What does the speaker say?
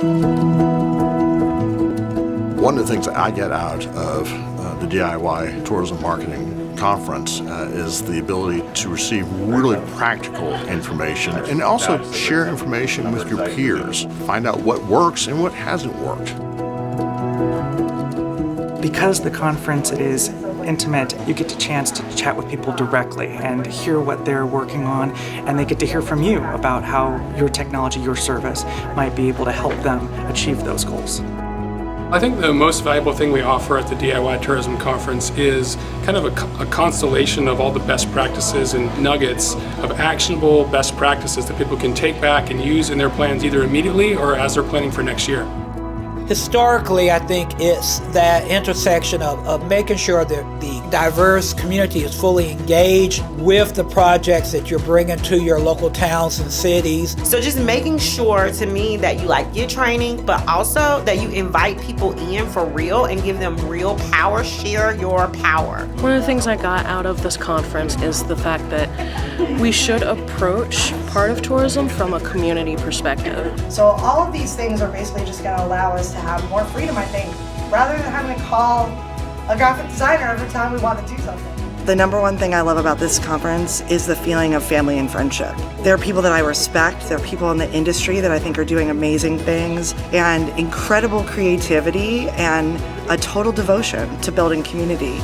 One of the things that I get out of the DIY Tourism Marketing Conference is the ability to receive really practical information and also share information with your peers. Find out what works and what hasn't worked. Because the conference is intimate, you get the chance to chat with people directly and hear what they're working on, and they get to hear from you about how your technology, your service, might be able to help them achieve those goals. I think the most valuable thing we offer at the DIY Tourism Conference is kind of a constellation of all the best practices and nuggets of actionable best practices that people can take back and use in their plans either immediately or as they're planning for next year. Historically, I think it's that intersection of making sure that the diverse community is fully engaged with the projects that you're bringing to your local towns and cities. So just making sure, to me, that you get training, but also that you invite people in for real and give them real power, share your power. One of the things I got out of this conference is the fact that we should approach part of tourism from a community perspective. So all of these things are basically just going to allow us to have more freedom, I think, rather than having to call a graphic designer every time we want to do something. The number one thing I love about this conference is the feeling of family and friendship. There are people that I respect, there are people in the industry that I think are doing amazing things, and incredible creativity and a total devotion to building community.